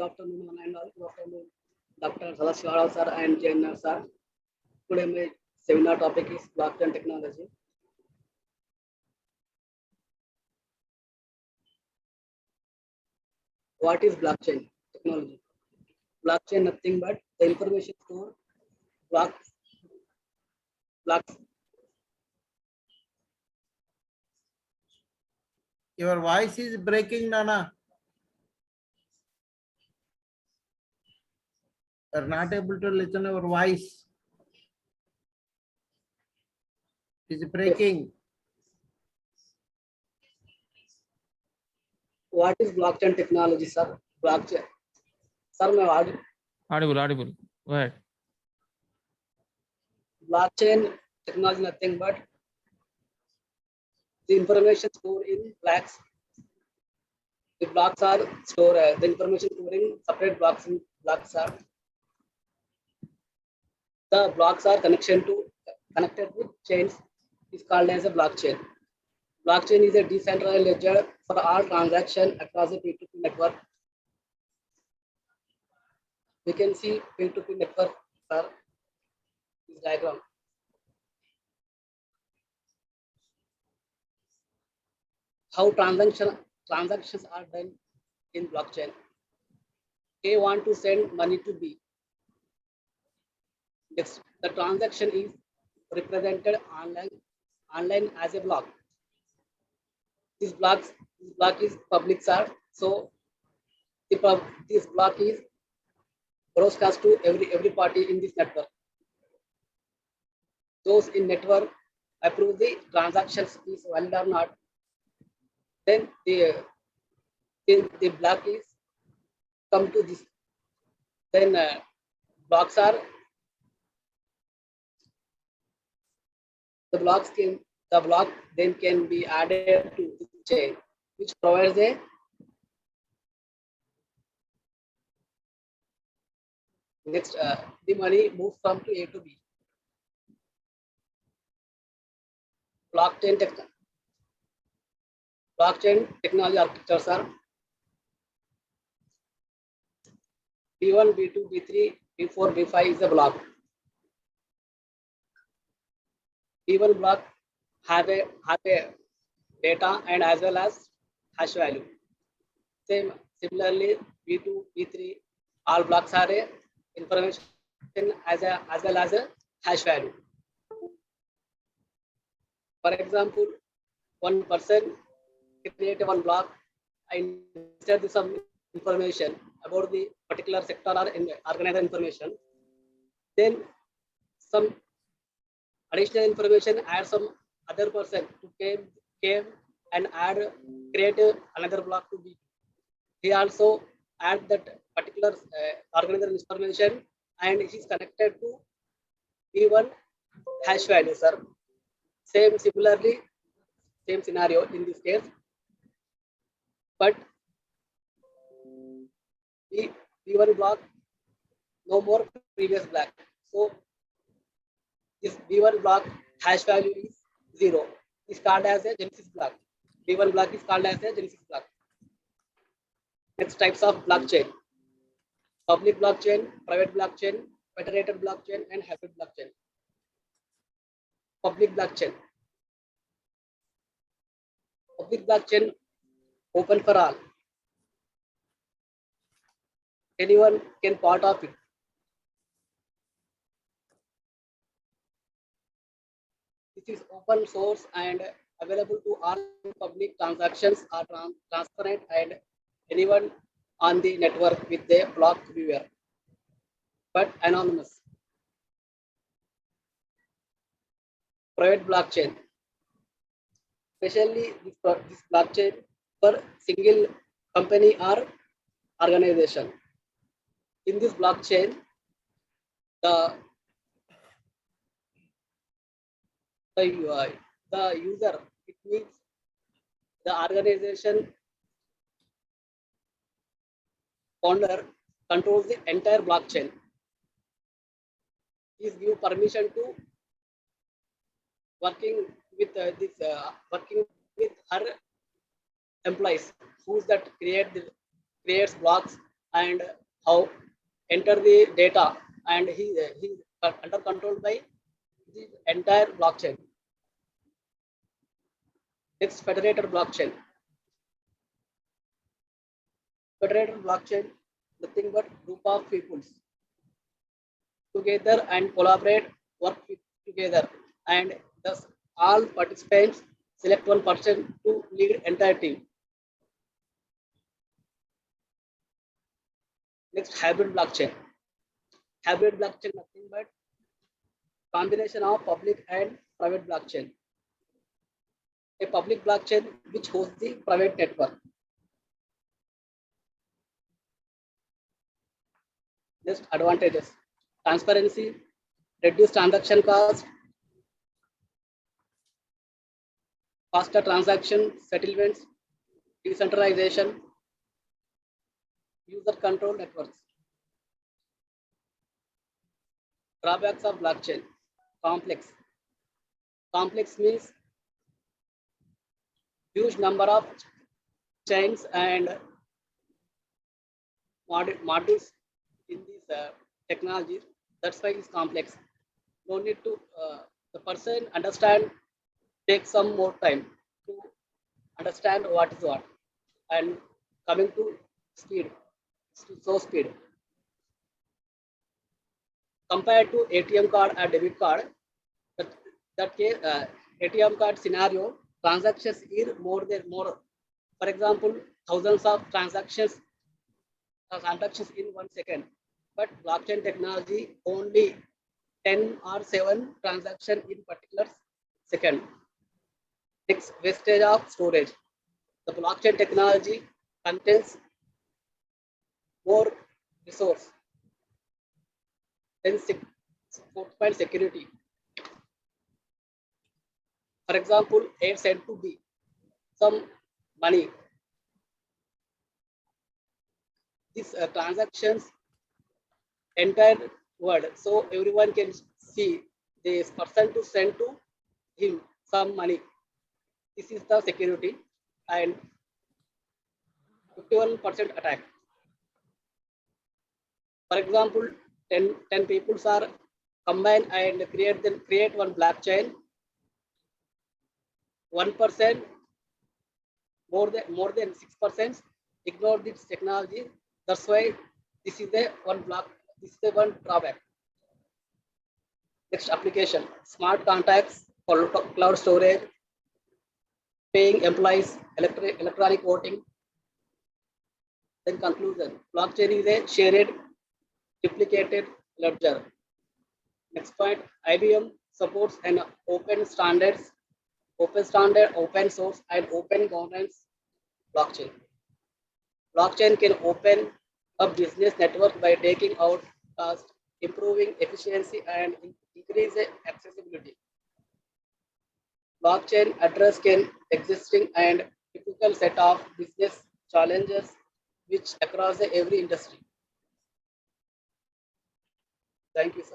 Good afternoon, and good afternoon, Dr. Sadashiva sir and Jain sir. Today my seminar topic is blockchain technology. What is blockchain technology? Blockchain nothing but the information store blocks blocks. Your voice is breaking, Nana. You're not able to listen to your voice. It's breaking. What is blockchain technology, sir? Blockchain. Sir, मैं Audible. Go ahead. blockchain technology nothing but the information stored in blocks. The blocks are stored. The information stored in separate blocks. Blocks are the blocks are connected with chains. Is called as a blockchain. Blockchain is a decentralized ledger for all transactions across the P2P network. We can see P2P network, sir. This diagram. How transactions are done in blockchain. A want to send money to B. Next, the transaction is represented online as a block. This block is public, sir. So this block is broadcast to every party in this network. Those in network approve the transactions is valid or not. Then the block is come to this. Then blocks are the block then can be added to the chain, which provides a next the money moves from to A to B. Blockchain technology architectures are B1, B2, B3, B4, B5 is a block. B1 block have a data and as well as hash value. Similarly, B2, B3, all blocks are a information as well as a hash value. For example, one person create one block and insert some information about the particular sector or organizer information. Then some additional information add some other person to came and create another block to be. He also add that particular organizer information and he is connected to B1 hash value, sir. Similarly, same scenario in this case, but B1 block no more previous block. So this B1 block hash value is 0. Is called as a Genesis block. B1 block is called as a Genesis block. Next types of blockchain: public blockchain, private blockchain, federated blockchain, and hybrid blockchain. Public blockchain. Public blockchain open for all. Anyone can part of it. This is open source and available to all. Public transactions are transparent and anyone on the network with a block viewer, but anonymous. Private blockchain, especially this blockchain for single company or organization. In this blockchain, the user, it means the organization founder controls the entire blockchain. Is give permission to working with her employees who's that creates blocks and how enter the data, and he under control by the entire blockchain. Next, federated blockchain. Federated blockchain, nothing but group of peoples together and collaborate, work together, and thus all participants select one person to lead entire team. Next, hybrid blockchain. Hybrid blockchain, nothing but combination of public and private blockchain. A public blockchain which hosts the private network. Next, advantages. Transparency, reduce transaction cost, faster transaction settlements, decentralization, user control networks. Drawbacks of blockchain. Complex. Complex means huge number of chains and modules in this technology. That's why it's complex. No need to the person understand, take some more time to understand what is what. And coming to speed, so speed. Compared to ATM card or debit card, that case, ATM card scenario, transactions is more. For example, thousands of transactions in 1 second. But blockchain technology only 10 or 7 transactions in particular second. Next, wastage of storage. The blockchain technology contains more resource. Then fourth point, security. For example, A said to B some money. These transactions entire world, so everyone can see this person to send to him some money. This is the security, and 51% attack. For example, 10 people are combined and create one blockchain. 1% more than 6% ignore this technology. That's why this is the one one drawback. Next, application. Smart contracts for cloud storage, paying employees, electronic voting. Then conclusion. Blockchain is a shared, duplicated ledger. Next point, IBM supports an open standards, open source, and open governance blockchain. Blockchain can open a business network by taking out cost, improving efficiency, and increase accessibility. Blockchain address can existing and typical set of business challenges which across every industry. Thank you, sir.